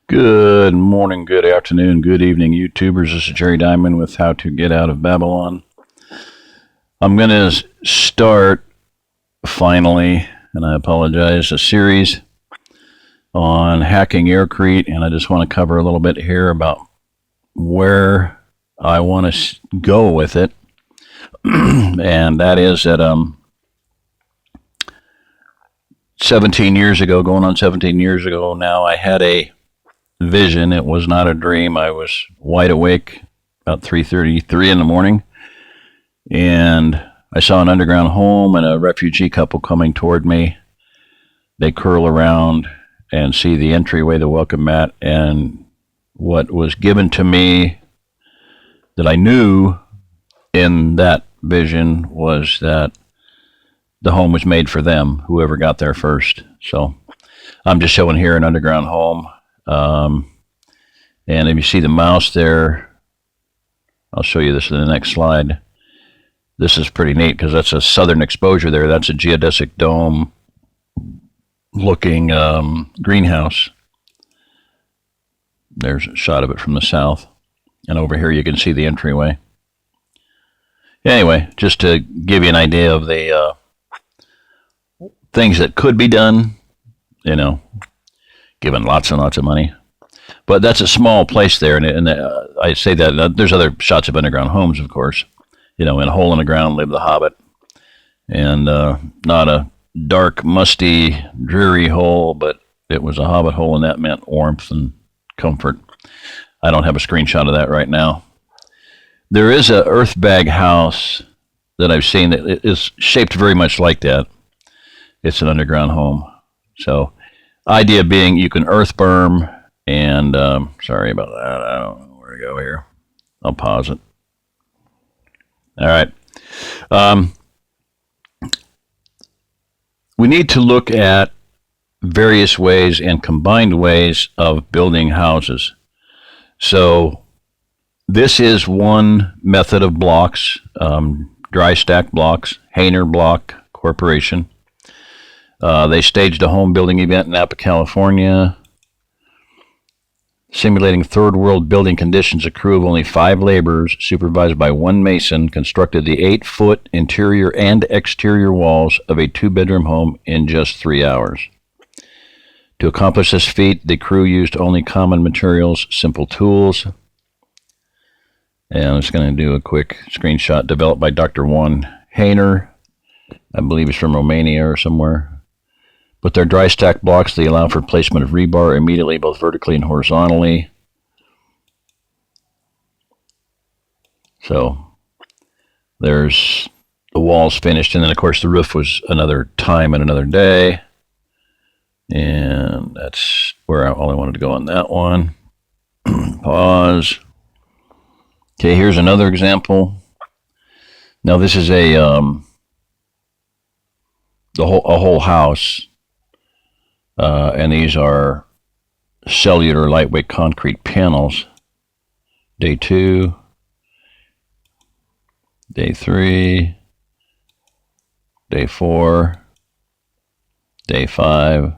Good morning, good afternoon, good evening, YouTubers. This is Jerry Diamond with How to Get Out of Babylon. I'm going to start, finally, and I apologize, a series on hacking Aircrete, and I just want to cover a little bit here about where I want to go with it. And that is that 17 years ago, going on 17 years ago now, I had a vision. It was not a dream. I was wide awake about 3:33 in the morning, and I saw an underground home and a refugee couple coming toward me. They curl around and see the entryway, the welcome mat, and what was given to me that I knew in that vision was that the home was made for them, whoever got there first. So I'm just showing here an underground home. And if you see the mouse there, I'll show you this in the next slide. This is pretty neat because that's a southern exposure there. That's a geodesic dome looking greenhouse. There's a shot of it from the south. And over here you can see the entryway. Anyway, just to give you an idea of the things that could be done, given lots and lots of money. But that's a small place there, and I say that there's other shots of underground homes, of course. In a hole in the ground lived the Hobbit, and not a dark, musty, dreary hole, but it was a Hobbit hole, and that meant warmth and comfort. I don't have a screenshot of that right now. There is a earth bag house that I've seen that is shaped very much like that. It's an underground home. So, idea being you can earth berm. And sorry about that. I don't know where to go here. I'll pause it. All right. We need to look at various ways and combined ways of building houses. So this is one method of blocks, dry stack blocks, Hainer Block Corporation. They staged a home building event in Napa, California, simulating third world building conditions. A crew of only 5 laborers, supervised by 1 mason, constructed the 8-foot interior and exterior walls of a 2-bedroom home in just 3 hours. To accomplish this feat, the crew used only common materials, simple tools. And I'm just going to do a quick screenshot. Developed by Dr. Juan Hainer. I believe he's from Romania or somewhere. With their dry stack blocks, they allow for placement of rebar immediately, both vertically and horizontally. So there's the walls finished, and then of course the roof was another time and another day. And that's where all I wanted to go on that one. Pause. Okay, here's another example. Now this is a whole house. And these are cellular lightweight concrete panels. Day 2, day 3, day 4, day 5,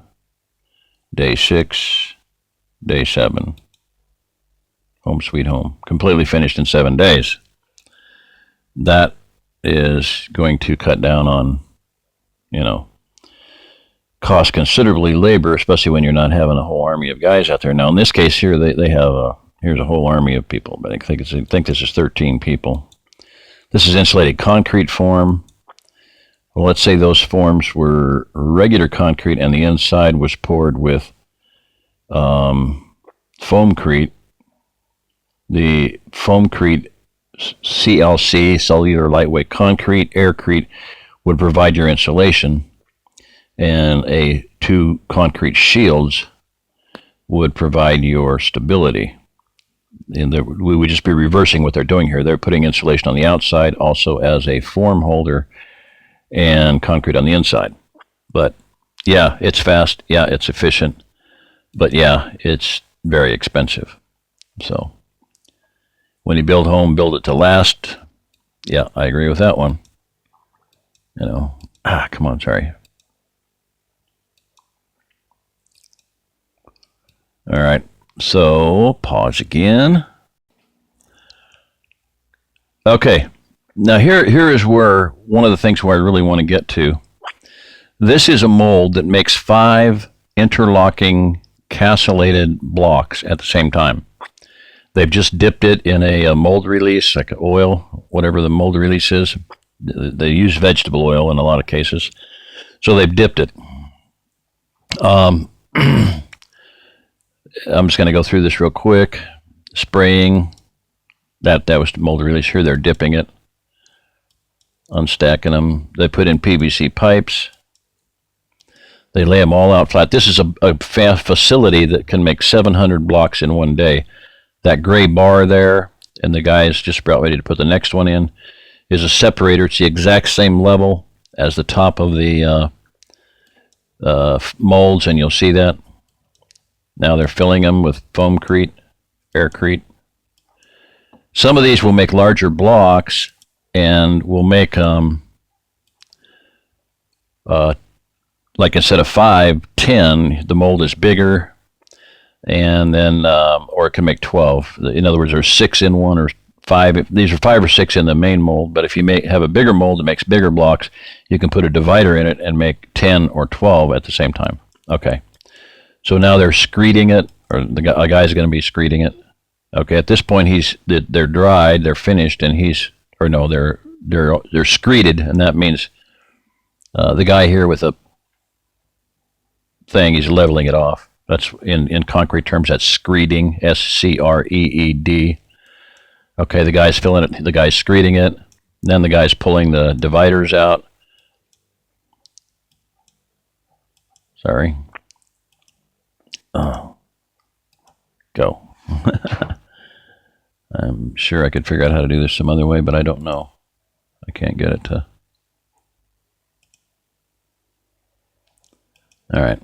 day 6, day 7. Home sweet home. Completely finished in 7 days. That is going to cut down on, cost considerably labor, especially when you're not having a whole army of guys out there. Now, in this case here, they have here's a whole army of people, but I think this is 13 people. This is insulated concrete form. Well, let's say those forms were regular concrete, and the inside was poured with foamcrete. The foamcrete CLC, cellular lightweight concrete, Aircrete, would provide your insulation. And 2 concrete shields would provide your stability. And we would just be reversing what they're doing here. They're putting insulation on the outside also as a form holder and concrete on the inside. But yeah, it's fast. Yeah, it's efficient. But yeah, it's very expensive. So when you build home, build it to last. Yeah, I agree with that one. Come on, sorry. All right. So pause again. Okay. Now here is where one of the things where I really want to get to. This is a mold that makes 5 interlocking castellated blocks at the same time. They've just dipped it in a mold release, like oil, whatever the mold release is. They use vegetable oil in a lot of cases. So they've dipped it. I'm just going to go through this real quick. Spraying. That was the mold release here. They're dipping it. Unstacking them. They put in PVC pipes. They lay them all out flat. This is a facility that can make 700 blocks in one day. That gray bar there, and the guy is just about ready to put the next one in, is a separator. It's the exact same level as the top of the molds, and you'll see that. Now they're filling them with foamcrete, Aircrete. Some of these will make larger blocks, and will make like instead of 5, 10. The mold is bigger, and then or it can make 12. In other words, there's 6 in one or 5. These are 5 or 6 in the main mold, but if you have a bigger mold that makes bigger blocks, you can put a divider in it and make 10 or 12 at the same time. Okay, so now they're screeding it, or the guy's going to be screeding it. Okay, at this point they're dried, they're finished, and they're screeded, and that means the guy here with a thing, he's leveling it off. That's in concrete terms, that's screeding, SCREED. Okay, the guy's filling it, the guy's screeding it, then the guy's pulling the dividers out. Sorry. Oh. Go. I'm sure I could figure out how to do this some other way, but I don't know. I can't get it to. All right.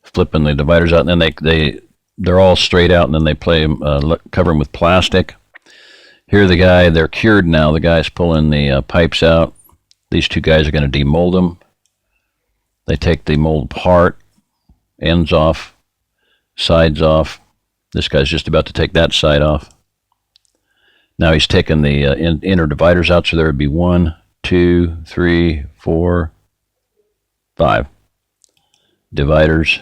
Flipping the dividers out, and then they're all straight out, and then they cover them with plastic. Here the guy, they're cured now. The guy's pulling the pipes out. These two guys are going to demold them. They take the mold apart, ends off, sides off. This guy's just about to take that side off. Now he's taking the inner dividers out, so there would be 1, 2, 3, 4, 5 dividers.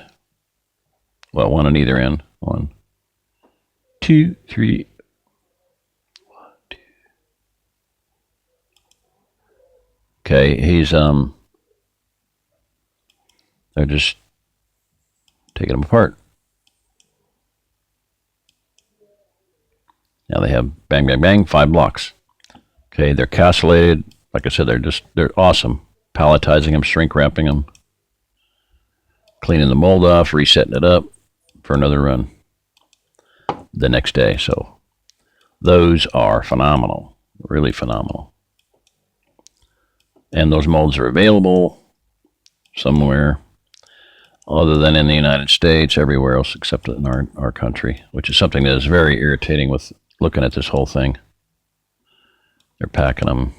Well, 1 on either end. 1, 2, 3. 1, 2. Okay, he's they're just taking them apart. Now they have bang, bang, bang, 5 blocks. Okay, they're castellated. Like I said, they're awesome. Palletizing them, shrink wrapping them, cleaning the mold off, resetting it up for another run the next day. So those are phenomenal, really phenomenal. And those molds are available somewhere other than in the United States, everywhere else except in our country, which is something that is very irritating with looking at this whole thing. They're packing them.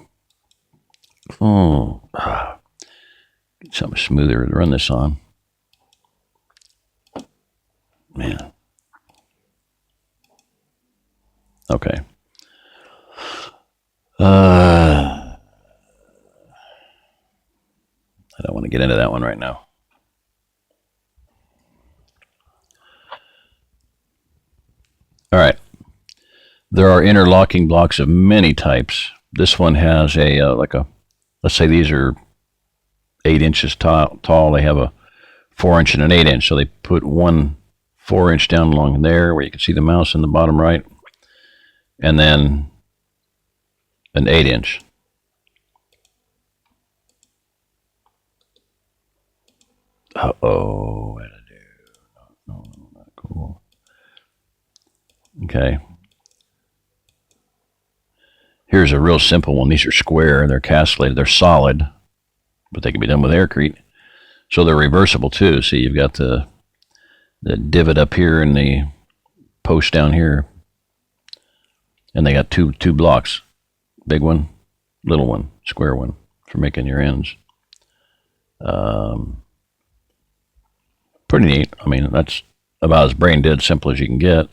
Oh, get something smoother to run this on. Man. Okay. I don't want to get into that one right now. All right. There are interlocking blocks of many types. This one has let's say these are 8 inches tall. They have a 4-inch and an 8-inch. So they put one 4-inch down along there where you can see the mouse in the bottom right, and then an 8-inch. Uh-oh, what did I do? No, not cool. Okay. Here's a real simple one. These are square. They're castellated. They're solid, but they can be done with Aircrete. So they're reversible too. See, you've got the divot up here and the post down here, and they got two blocks. Big one, little one, square one, for making your ends. Pretty neat. I mean, that's about as brain dead simple as you can get.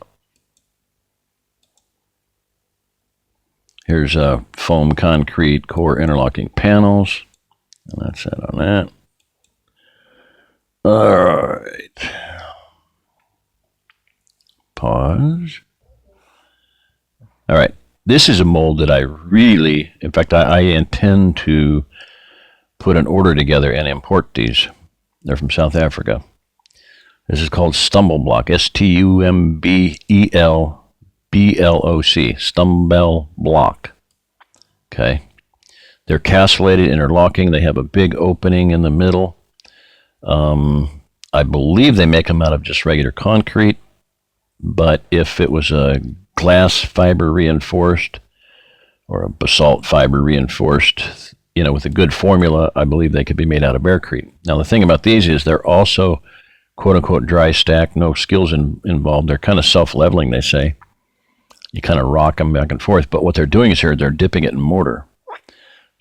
Here's foam concrete core interlocking panels. And that's that on that. All right. Pause. All right. This is a mold that I really, in fact, I intend to put an order together and import these. They're from South Africa. This is called Stumble Block. STUMBELBLOC. Stumble Block. Okay. They're castellated, interlocking. They have a big opening in the middle. I believe they make them out of just regular concrete. But if it was a glass fiber reinforced or a basalt fiber reinforced, with a good formula, I believe they could be made out of Aircrete. Now, the thing about these is they're also, quote unquote, dry stack, no skills involved. They're kind of self-leveling, they say. You kind of rock them back and forth. But what they're doing is here, they're dipping it in mortar.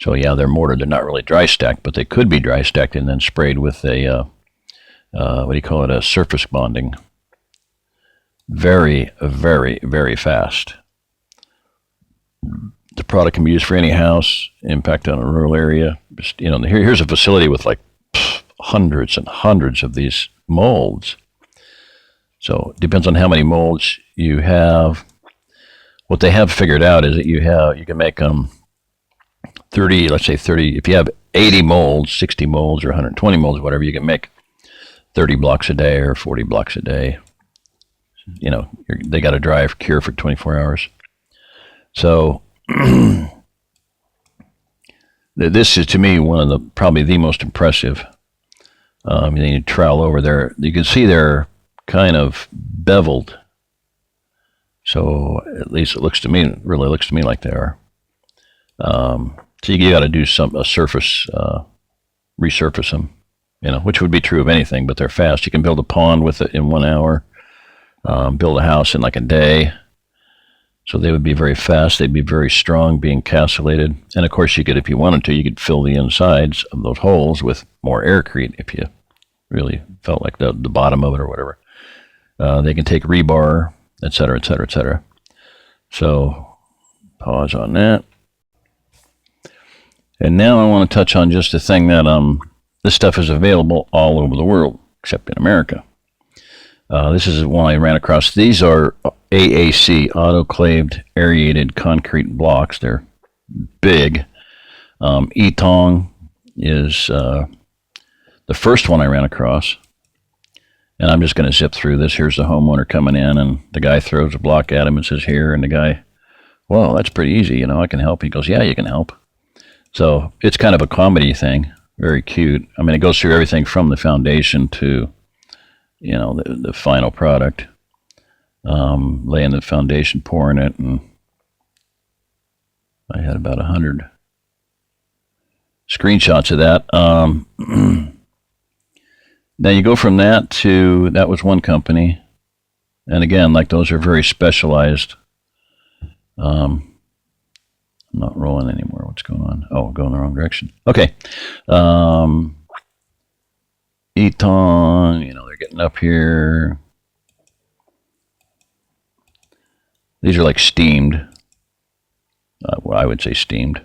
So, yeah, they're mortar. They're not really dry stacked, but they could be dry stacked and then sprayed with a, a surface bonding. Very, very, very fast. The product can be used for any house, impact on a rural area. Just, here's a facility with like hundreds and hundreds of these molds. So it depends on how many molds you have. What they have figured out is that you can make 30, let's say 30, if you have 80 molds, 60 molds, or 120 molds, whatever, you can make 30 blocks a day or 40 blocks a day. They got to dry cure for 24 hours. So this is, to me, one of probably the most impressive. You trowel over there. You can see they're kind of beveled. So at least it really looks to me like they are. So you got to do a surface, resurface them, which would be true of anything, but they're fast. You can build a pond with it in 1 hour. Build a house in like a day. So they would be very fast. They'd be very strong, being castellated. And of course, if you wanted to, you could fill the insides of those holes with more Aircrete if you really felt like the bottom of it or whatever. They can take rebar, et cetera, et cetera, et cetera. So pause on that. And now I want to touch on just a thing that this stuff is available all over the world, except in America. This is one I ran across. These are AAC, autoclaved aerated concrete blocks. They're big. Etong is the first one I ran across. And I'm just going to zip through this. Here's the homeowner coming in, and the guy throws a block at him and says, here. And the guy, well, that's pretty easy. I can help. He goes, yeah, you can help. So it's kind of a comedy thing. Very cute. I mean, it goes through everything from the foundation to the final product, laying the foundation, pouring it, and I had about 100 screenshots of that. Now you go from that to, that was one company, and again, like those are very specialized. I'm not rolling anymore. What's going on? Oh, going the wrong direction. Okay. Eton, they're getting up here. These are like steamed. Well, I would say steamed.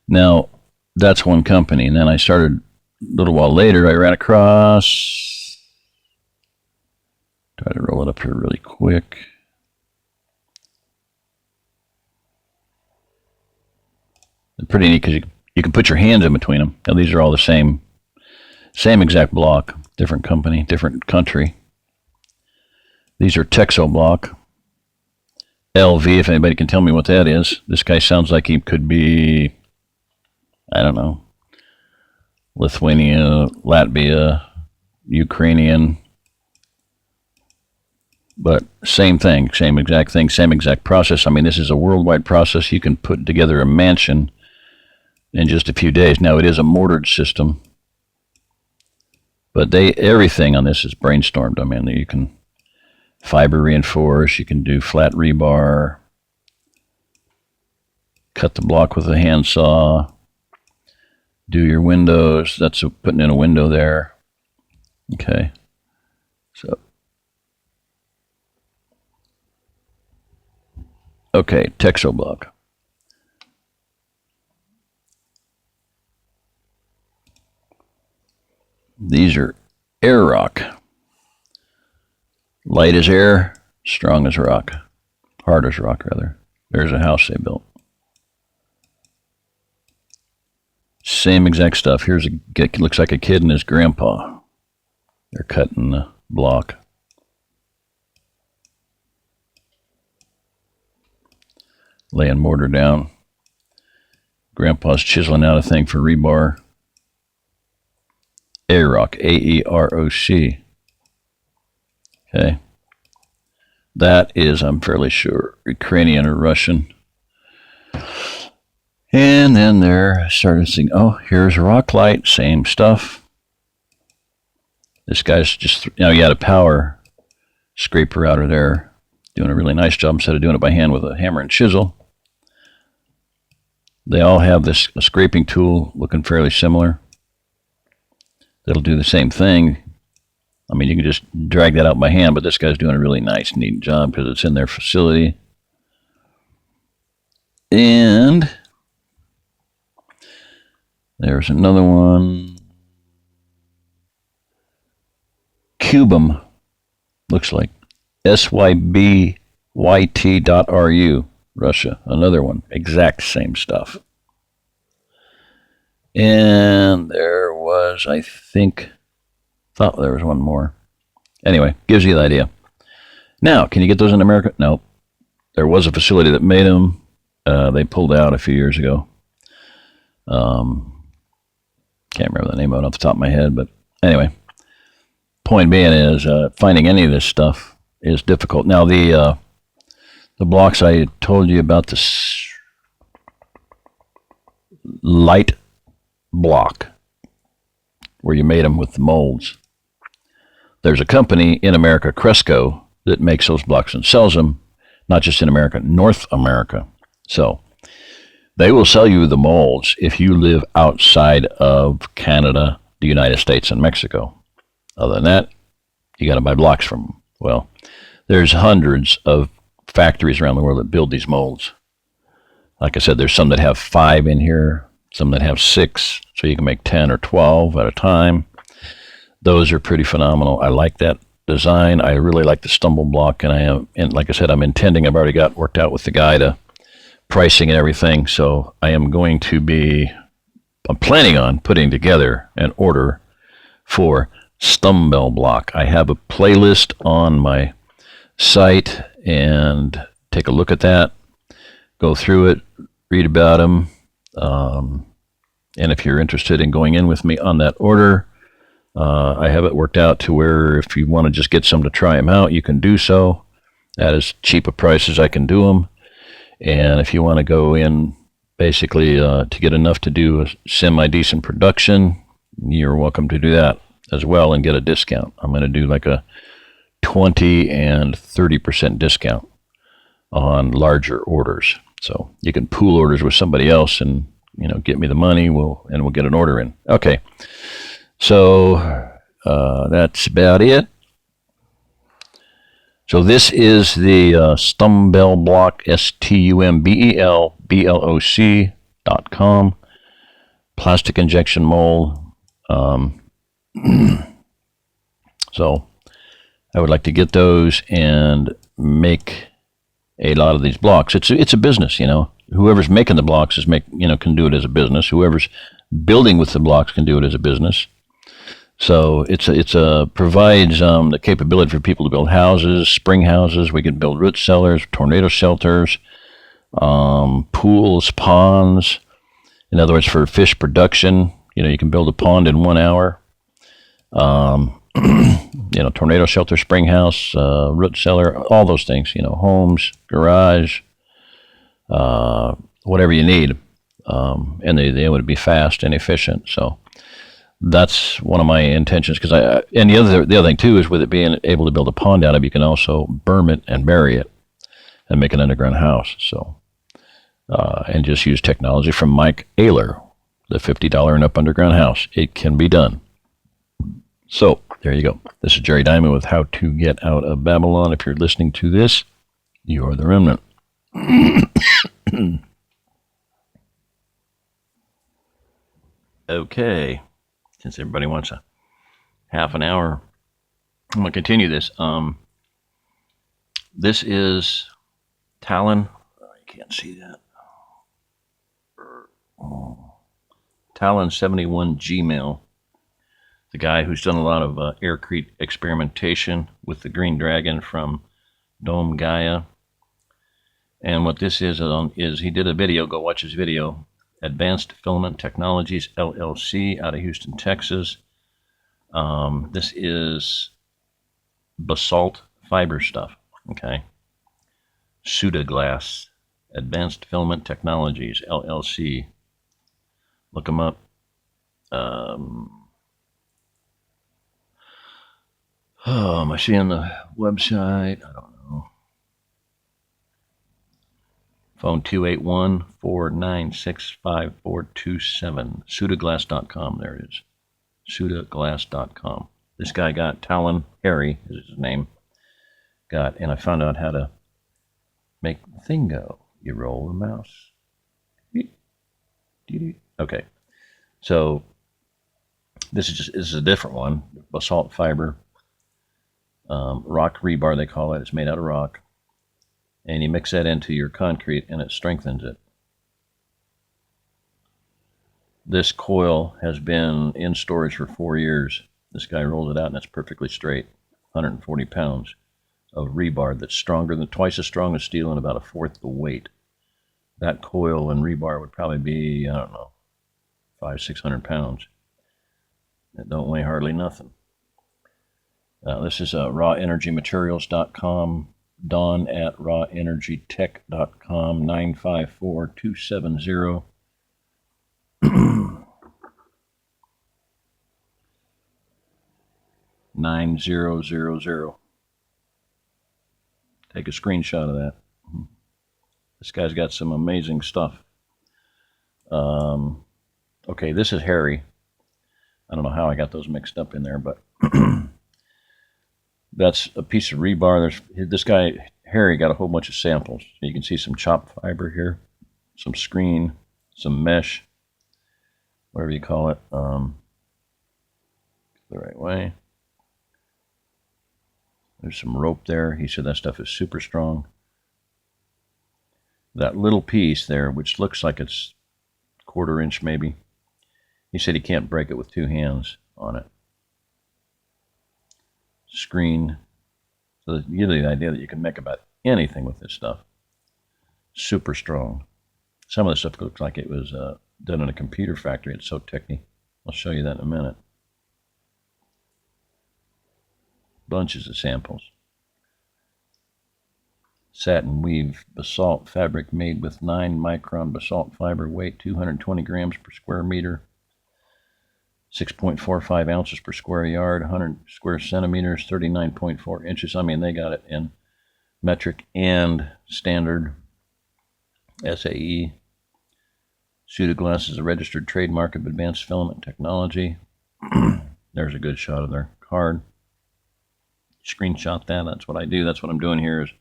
Now, that's one company. And then I started, a little while later, I ran across, try to roll it up here really quick. They're pretty neat because you can put your hands in between them. Now, these are all the same exact block, different company, different country. These are Texo block. LV, if anybody can tell me what that is. This guy sounds like he could be, I don't know, Lithuania, Latvia, Ukrainian. But same thing, same exact thing, same exact process. I mean, this is a worldwide process. You can put together a mansion in just a few days. Now, it is a mortared system, but everything on this is brainstormed. I mean, you can fiber reinforced. You can do flat rebar. Cut the block with a handsaw. Do your windows. That's putting in a window there. Okay. So. Okay, Texo block. These are air rock. Light as air, strong as rock. Hard as rock, rather. There's a house they built. Same exact stuff. Here's looks like a kid and his grandpa. They're cutting the block. Laying mortar down. Grandpa's chiseling out a thing for rebar. Aeroc, A-E-R-O-C. Okay. That is, I'm fairly sure, Ukrainian or Russian. And then there, I started thinking, oh, here's rock light, same stuff. This guy's just, he had a power scraper out of there, doing a really nice job instead of doing it by hand with a hammer and chisel. They all have this scraping tool looking fairly similar. That'll do the same thing. I mean, you can just drag that out by hand, but this guy's doing a really nice, neat job because it's in their facility. And there's another one. Cubum, looks like. SYBYT.RU, Russia. Another one. Exact same stuff. And there was, I thought there was one more. Anyway, gives you the idea. Now, can you get those in America? No. There was a facility that made them. They pulled out a few years ago. Can't remember the name of it off the top of my head, but anyway. Point being is finding any of this stuff is difficult. Now, the blocks I told you about, this light block, where you made them with the molds. There's a company in America, Cresco, that makes those blocks and sells them, not just in America, North America. So they will sell you the molds if you live outside of Canada, the United States, and Mexico. Other than that, you got to buy blocks from them. Well, there's hundreds of factories around the world that build these molds. Like I said, there's some that have 5 in here, some that have 6, so you can make 10 or 12 at a time. Those are pretty phenomenal. I like that design. I really like the stumble block, and like I said, I've already got worked out with the guy to pricing and everything, so I'm planning on putting together an order for Stumbell block. I have a playlist on my site, and take a look at that, go through it, read about them, and if you're interested in going in with me on that order, I have it worked out to where if you want to just get some to try them out, you can do so at as cheap a price as I can do them. And if you want to go in basically to get enough to do a semi-decent production, you're welcome to do that as well and get a discount. I'm going to do like a 20 and 30% discount on larger orders. So you can pool orders with somebody else and, get me the money, we'll get an order in. Okay. So that's about it. So this is the Stumbell block, STUMBELBLOC.com, plastic injection mold. So I would like to get those and make a lot of these blocks. It's a business, Whoever's making the blocks can do it as a business. Whoever's building with the blocks can do it as a business. So it provides the capability for people to build houses, spring houses. We can build root cellars, tornado shelters, pools, ponds. In other words, for fish production, you can build a pond in 1 hour. Tornado shelter, spring house, root cellar, all those things. Homes, garage, whatever you need, and they would be fast and efficient. So that's one of my intentions. Because and the other thing too is with it being able to build a pond out of, you can also berm it and bury it and make an underground house. So and just use technology from Mike Ayler, the $50 and up underground house. It can be done. So there you go. This is Jerry Diamond with How to Get Out of Babylon. If you're listening to this, you are the remnant. Okay. Since everybody wants a half an hour, I'm going to continue this. This is Talon. Oh, you can't see that. Talon 71 Gmail. The guy who's done a lot of Aircrete experimentation with the Green Dragon from Dome Gaia. And what this is he did a video. Go watch his video. Advanced Filament Technologies LLC out of Houston, Texas. This is Basalt fiber stuff. Okay. Sudaglass. Advanced Filament Technologies LLC. Look them up. Am I seeing the website? I don't know. Phone 281-496-5427. Sudaglass.com. There it is. Sudaglass.com. This guy got Talon, Harry is his name. And I found out how to make the thing go. You roll the mouse. Okay. So this is a different one. Basalt fiber. Rock rebar, they call it. It's made out of rock. And you mix that into your concrete and it strengthens it. This coil has been in storage for 4 years. This guy rolled it out and it's perfectly straight. 140 pounds of rebar that's stronger than twice as strong as steel and about a fourth the weight. That coil and rebar would probably be, I don't know, 500-600 pounds. It don't weigh hardly nothing. This is rawenergymaterials.com. Don at rawenergytech.com. 954-270. 9000. Take a screenshot of that. This guy's got some amazing stuff. Okay, this is Harry. I don't know how I got those mixed up in there, but that's a piece of rebar. This guy, Harry, got a whole bunch of samples. You can see some chopped fiber here, some screen, some mesh, whatever you call it, the right way. There's some rope there. He said that stuff is super strong. That little piece there, which looks like it's 1/4 inch maybe, he said he can't break it with 2 hands on it. Screen. So you get the idea that you can make about anything with this stuff. Super strong. Some of the stuff looks like it was done in a computer factory. It's so techy. I'll show you that in a minute. Bunches of samples. Satin weave basalt fabric made with 9-micron basalt fiber, weight 220 grams per square meter, 6.45 ounces per square yard, 100 square centimeters, 39.4 inches. I mean, they got it in metric and standard. SAE. Sudaglass is a registered trademark of advanced filament technology. There's a good shot of their card. Screenshot that. That's what I do. That's what I'm doing here is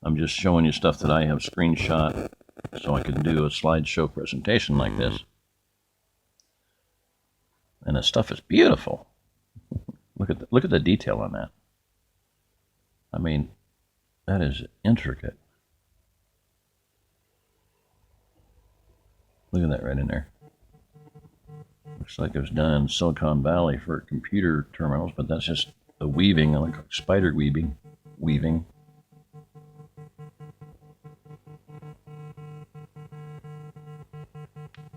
I'm just showing you stuff that I have screenshot so I can do a slideshow presentation like this. And the stuff is beautiful. Look at the detail on that. I mean, that is intricate. Look at that right in there. Looks like it was done in Silicon Valley for computer terminals, but that's just the weaving, like spider weaving.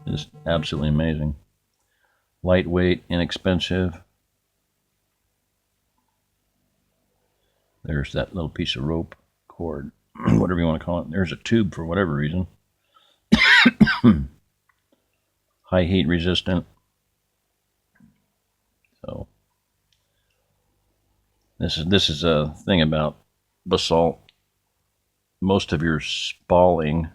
It's absolutely amazing. Lightweight, inexpensive. There's that little piece of rope, cord, whatever you want to call it. There's a tube for whatever reason. High heat resistant. This is a thing about basalt. Most of your spalling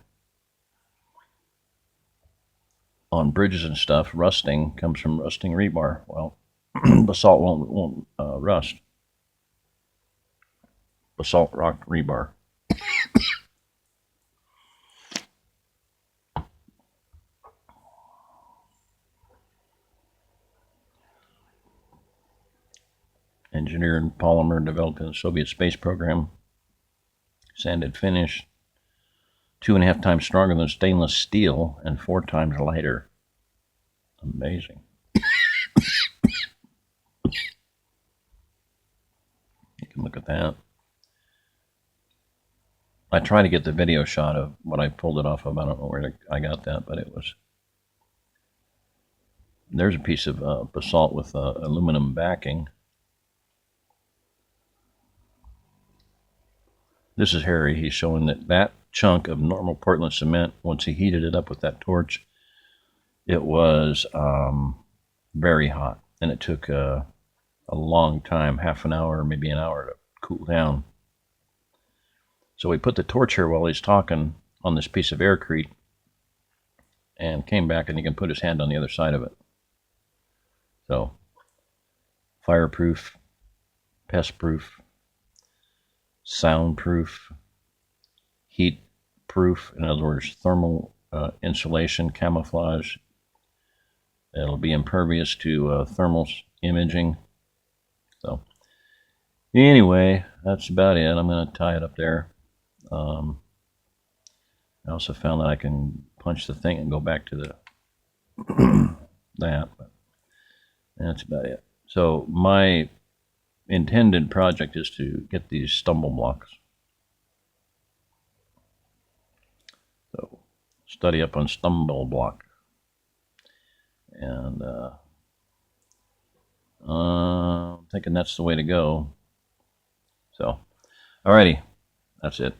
on bridges and stuff, rusting, comes from rusting rebar. Well, basalt won't rust. Basalt rock rebar. Engineered polymer developed in the Soviet space program. Sanded finish. 2.5 times stronger than stainless steel and 4 times lighter. Amazing. You can look at that. I tried to get the video shot of what I pulled it off of. I don't know where I got that, but it was. There's a piece of basalt with aluminum backing. This is Harry. He's showing that chunk of normal Portland cement, once he heated it up with that torch, it was very hot, and it took a long time, half an hour, maybe an hour, to cool down. So we put the torch here while he's talking on this piece of Aircrete, and came back, and he can put his hand on the other side of it. So, fireproof, pest-proof, soundproof, heat-proof, in other words, thermal insulation, camouflage. It'll be impervious to thermal imaging. So, anyway, that's about it. I'm going to tie it up there. I also found that I can punch the thing and go back to the that, but that's about it. So my intended project is to get these stumble blocks. So study up on stumble block, and I'm thinking that's the way to go. So, alrighty, that's it.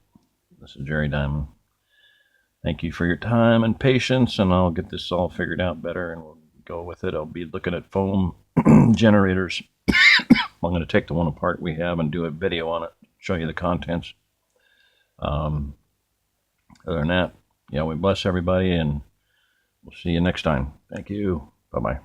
This is Jerry Diamond. Thank you for your time and patience, and I'll get this all figured out better, and we'll go with it. I'll be looking at foam generators. I'm going to take the one apart we have and do a video on it, show you the contents. Other than that, yeah, we bless everybody, and we'll see you next time. Thank you. Bye-bye.